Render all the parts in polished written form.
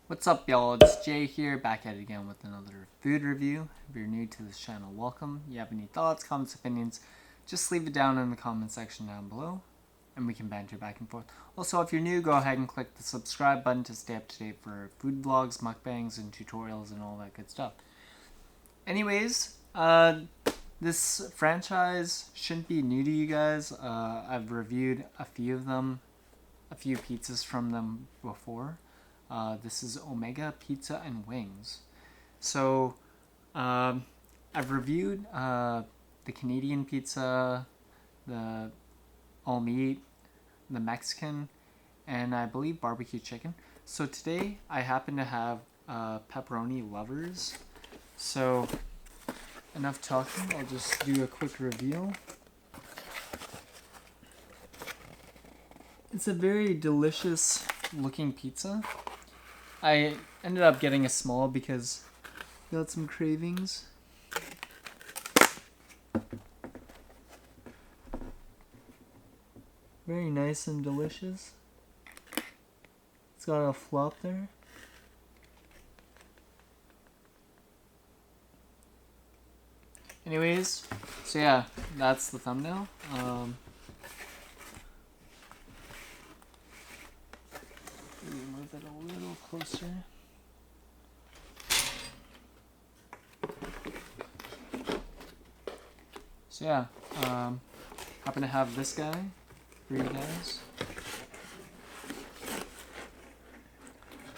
What's up, y'all? It's Jay here, back at it again with another food review. If you're new to this channel, welcome. You have any thoughts, comments, opinions, just leave it down in the comment section down below, and we can banter back and forth. Also, if you're new, go ahead and click the subscribe button to stay up to date for food vlogs, mukbangs, and tutorials, and all that good stuff. Anyways, this franchise shouldn't be new to you guys. I've reviewed a few pizzas from them before. This is Omega Pizza and Wings. So, I've reviewed the Canadian pizza, the all meat, the Mexican, and I believe barbecue chicken. So today I happen to have pepperoni lovers. So, enough talking, I'll just do a quick review. It's a very delicious looking pizza. I ended up getting a small because I got some cravings. Very nice and delicious. It's got a flop there. Anyways, so yeah, that's the thumbnail. Move it a little closer. So yeah, happen to have this guy for you guys.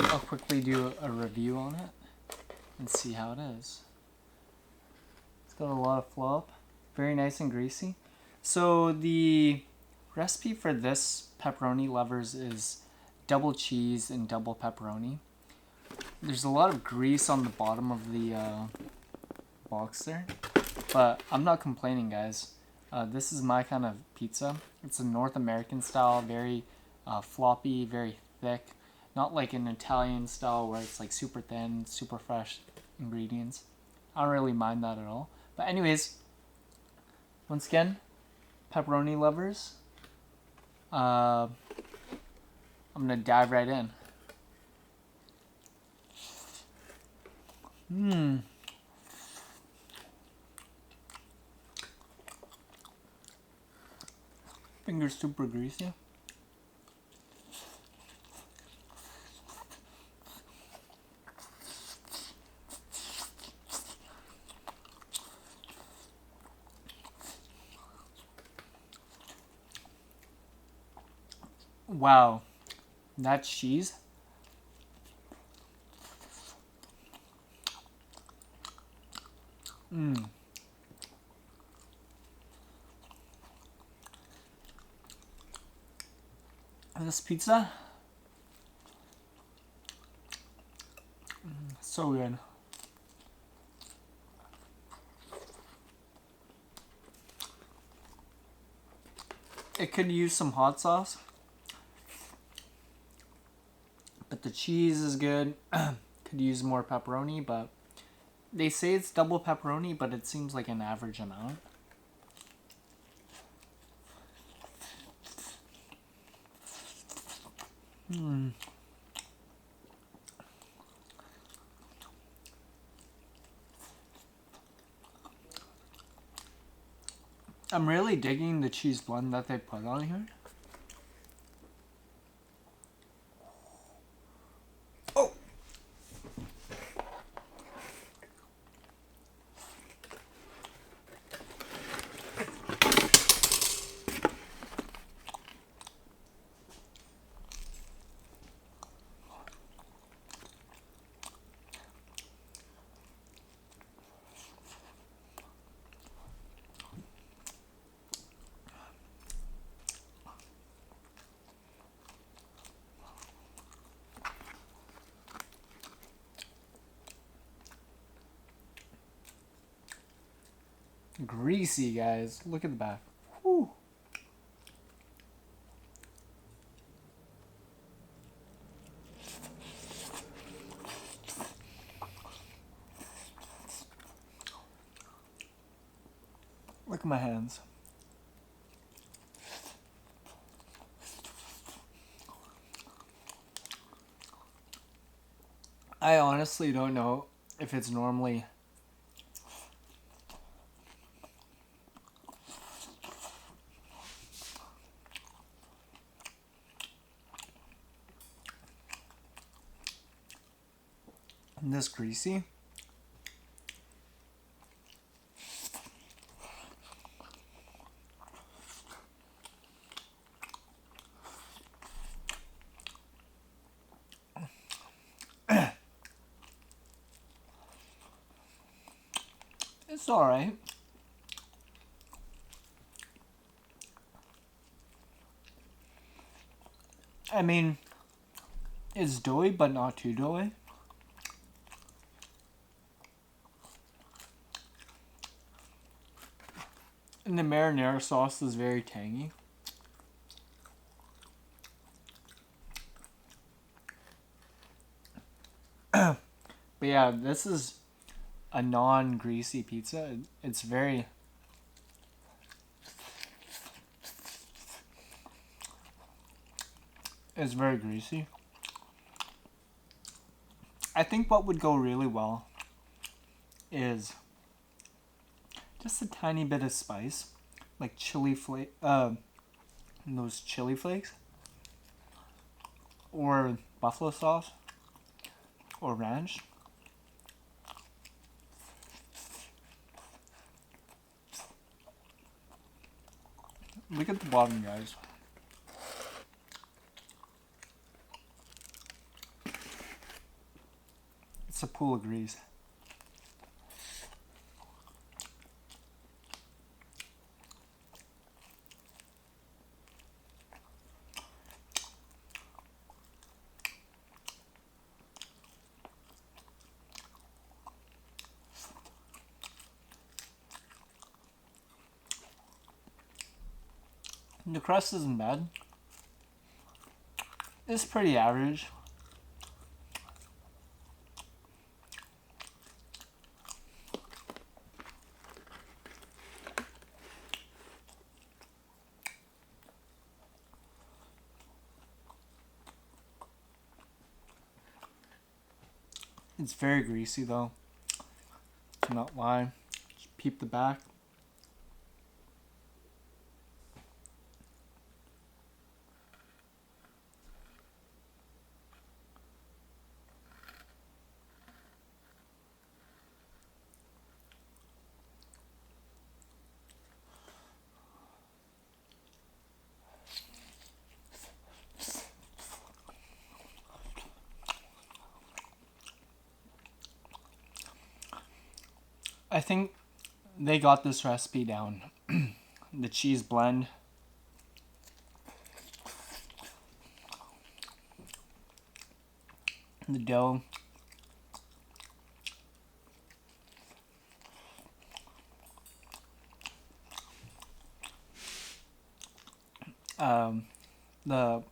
I'll quickly do a review on it and see how it is. It's got a lot of flop, very nice and greasy. So the recipe for this pepperoni lovers is double cheese and double pepperoni. There's a lot of grease on the bottom of the box there, but I'm not complaining, guys. This is my kind of pizza. It's a North American style, very floppy, very thick. Not like an Italian style where it's like super thin, super fresh ingredients. I don't really mind that at all. But anyways, once again, pepperoni lovers. I'm gonna dive right in. Fingers super greasy. Wow, that cheese. This pizza, so good. It could use some hot sauce, but the cheese is good. Could use more pepperoni, but they say it's double pepperoni, but it seems like an average amount. I'm really digging the cheese blend that they put on here. Oh! Greasy, guys. Look at the back. Whew. Look at my hands. I honestly don't know if it's normally this greasy. It's alright. I mean, it's doughy, but not too doughy. And the marinara sauce is very tangy. But yeah, this is a non-greasy pizza. It's very... It's very greasy. I think what would go really well is just a tiny bit of spice, like chili flake, those chili flakes, or buffalo sauce, or ranch. Look at the bottom, guys. It's a pool of grease. The crust isn't bad. It's pretty average. It's very greasy though. To not lie. Just peep the back. I think they got this recipe down. The cheese blend. The dough. The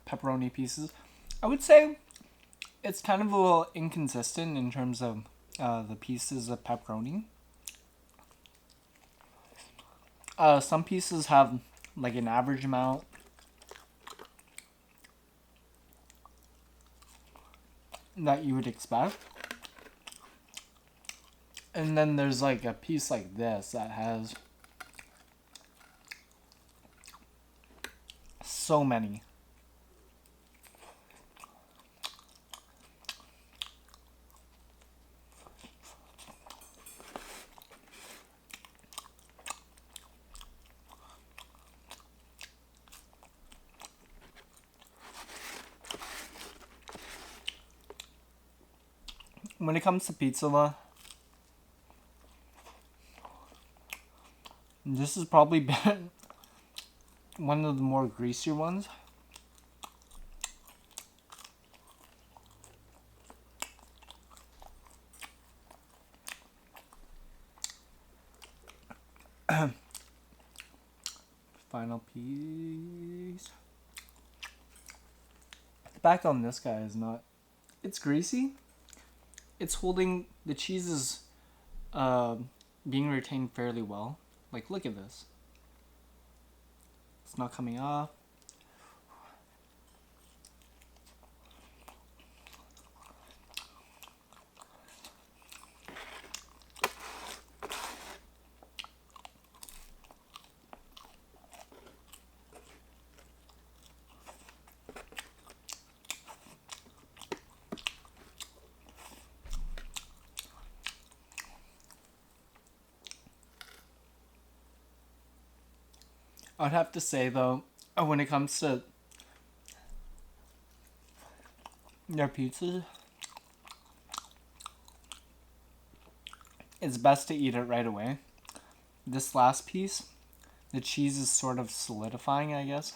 pepperoni pieces. I would say it's kind of a little inconsistent in terms of the pieces of pepperoni. Some pieces have like an average amount. That you would expect. And then there's like a piece like this that has so many. When it comes to pizza, though, this has probably been one of the more greasier ones. Final piece. The back on this guy is not... It's greasy. It's holding... The cheese is being retained fairly well. Like, look at this. It's not coming off. I'd have to say though, when it comes to their pizzas, it's best to eat it right away. This last piece, the cheese is sort of solidifying, I guess.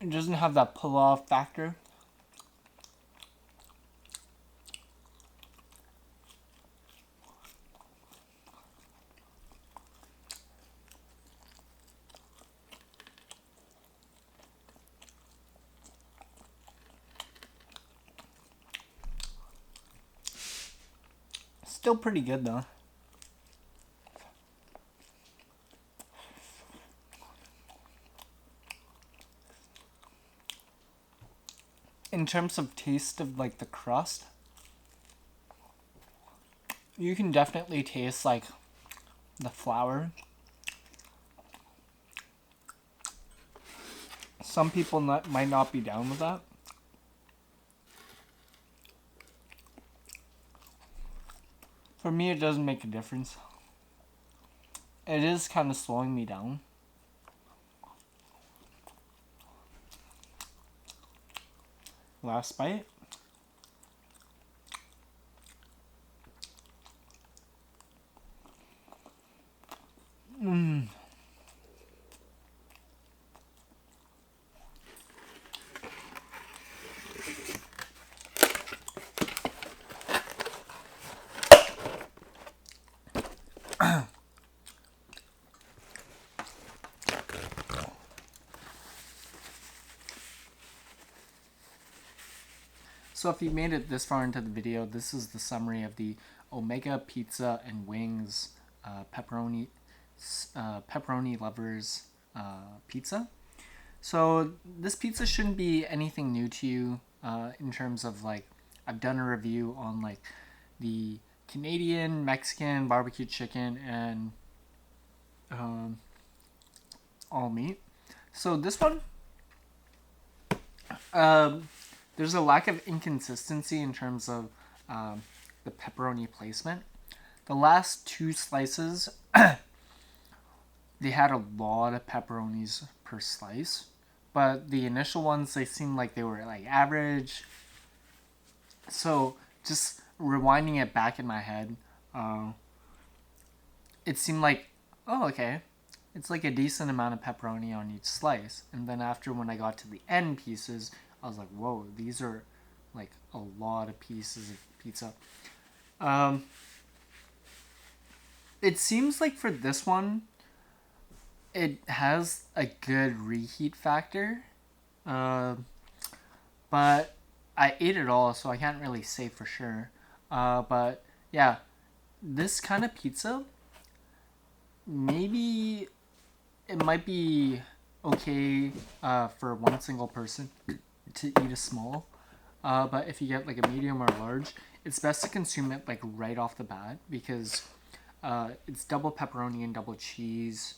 It doesn't have that pull-off factor. Still pretty good though. In terms of taste of like the crust, you can definitely taste like the flour. Some people might not be down with that. For me, it doesn't make a difference. It is kind of slowing me down. Last bite. So if you made it this far into the video, this is the summary of the Omega Pizza and Wings pepperoni lovers pizza. So this pizza shouldn't be anything new to you in terms of like, I've done a review on like the Canadian, Mexican, barbecue chicken, and all meat. So this one, there's a lack of inconsistency in terms of the pepperoni placement. The last two slices, they had a lot of pepperonis per slice, but the initial ones, they seemed like they were like average. So just rewinding it back in my head, it seemed like, oh, okay, it's like a decent amount of pepperoni on each slice. And then after, when I got to the end pieces, I was like, whoa, these are like a lot of pieces of pizza. It seems like for this one, it has a good reheat factor. But I ate it all, so I can't really say for sure. But yeah, this kind of pizza, maybe it might be okay for one single person to eat a small, but if you get like a medium or a large, it's best to consume it like right off the bat, because it's double pepperoni and double cheese.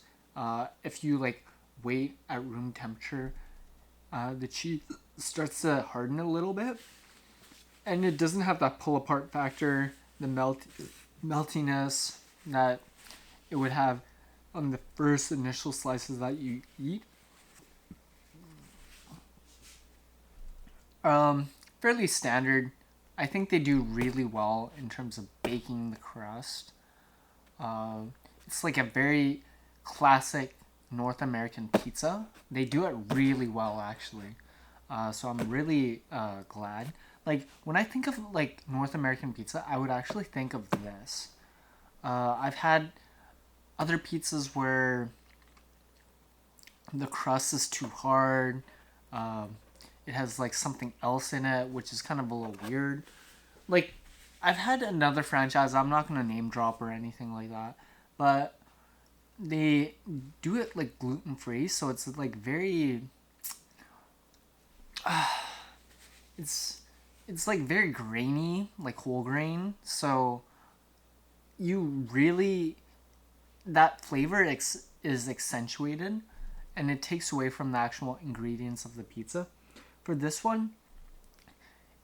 If you like wait at room temperature, the cheese starts to harden a little bit, and it doesn't have that pull apart factor, the meltiness that it would have on the first initial slices that you eat. Fairly standard. I think they do really well in terms of baking the crust. It's like a very classic North American pizza. They do it really well, actually. So I'm really glad. Like, when I think of like North American pizza, I would actually think of this. I've had other pizzas where the crust is too hard. It has like something else in it, which is kind of a little weird. Like, I've had another franchise, I'm not going to name drop or anything like that, but they do it like gluten free, so it's like very it's like very grainy, like whole grain, so you really, that flavor is accentuated, and it takes away from the actual ingredients of the pizza. For this one,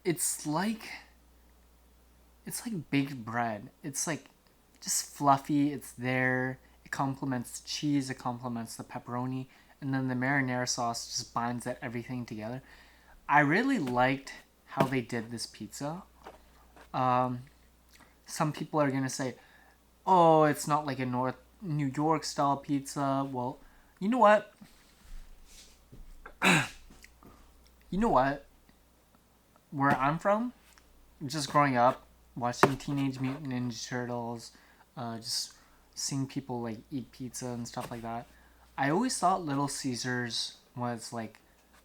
it's like baked bread. It's like just fluffy. It's there. It complements the cheese, it complements the pepperoni, and then the marinara sauce just binds that everything together. I really liked how they did this pizza. Some people are gonna say, "Oh, it's not like a New York style pizza." Well, you know what? You know what? Where I'm from, just growing up, watching Teenage Mutant Ninja Turtles, just seeing people like eat pizza and stuff like that, I always thought Little Caesars was like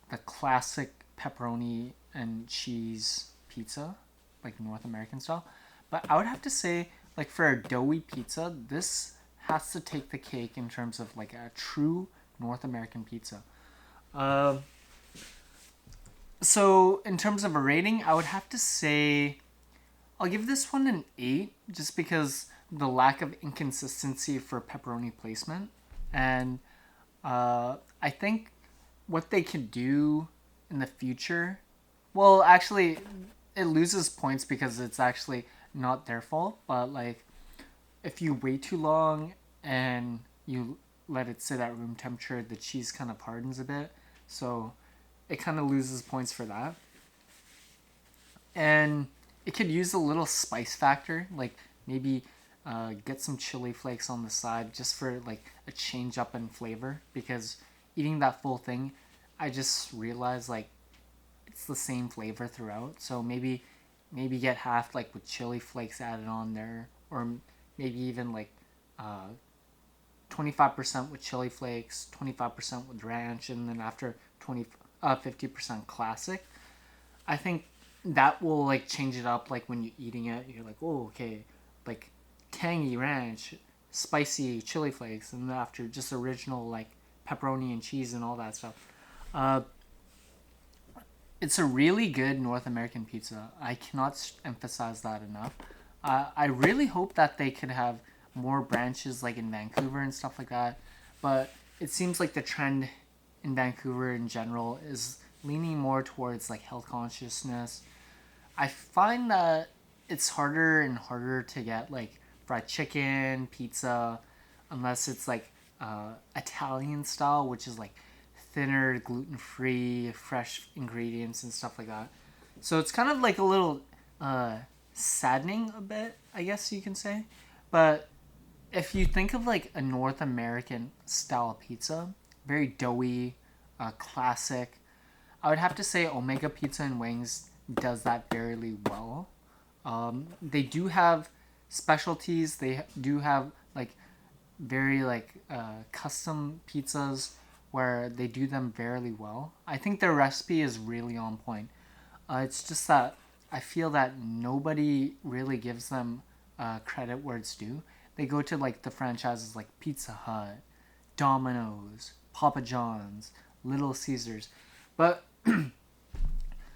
the classic pepperoni and cheese pizza, like North American style. But I would have to say, like for a doughy pizza, this has to take the cake in terms of like a true North American pizza. So in terms of a rating, I would have to say I'll give this one an 8 just because the lack of inconsistency for pepperoni placement. And I think what they could do in the future, well, actually, it loses points because it's actually not their fault. But like, if you wait too long and you let it sit at room temperature, the cheese kind of hardens a bit. So it kind of loses points for that. And it could use a little spice factor, like maybe get some chili flakes on the side just for like a change up in flavor, because eating that full thing, I just realized like it's the same flavor throughout. So maybe get half like with chili flakes added on there, or maybe even like 25% with chili flakes, 25% with ranch, and then after 50% classic. I think that will like change it up. Like when you're eating it, you're like, oh, okay, like tangy ranch, spicy chili flakes, and then after just original like pepperoni and cheese and all that stuff. It's a really good North American pizza. I cannot emphasize that enough. I really hope that they could have more branches like in Vancouver and stuff like that. But it seems like the trend in Vancouver in general is leaning more towards like health consciousness. I find that it's harder and harder to get like fried chicken, pizza, unless it's like Italian style, which is like thinner, gluten-free, fresh ingredients and stuff like that. So it's kind of like a little saddening a bit, I guess you can say. But if you think of like a North American style pizza, very doughy, classic, I would have to say Omega Pizza and Wings does that very well. They do have specialties. They do have like very like custom pizzas where they do them very well. I think their recipe is really on point. It's just that I feel that nobody really gives them credit where it's due. They go to like the franchises like Pizza Hut, Domino's, Papa John's, Little Caesars. But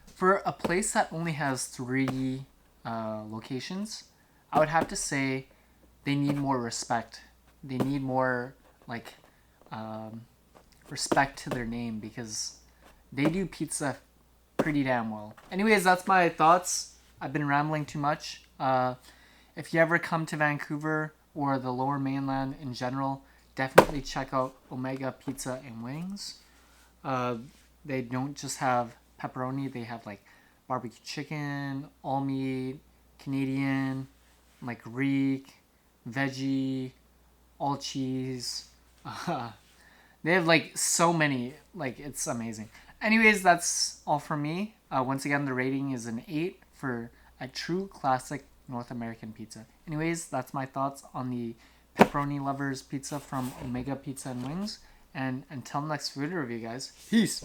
for a place that only has 3 locations, I would have to say they need more respect. They need more like respect to their name, because they do pizza pretty damn well. Anyways, that's my thoughts. I've been rambling too much. If you ever come to Vancouver or the Lower Mainland in general, definitely check out Omega Pizza and Wings. They don't just have pepperoni, they have like barbecue chicken, all meat, Canadian, like Greek, veggie, all cheese. They have like so many, like it's amazing. Anyways, that's all from me. Once again, the rating is an 8 for a true classic North American pizza. Anyways, that's my thoughts on the Pepperoni Lovers pizza from Omega Pizza and Wings. And until next food review, guys, peace!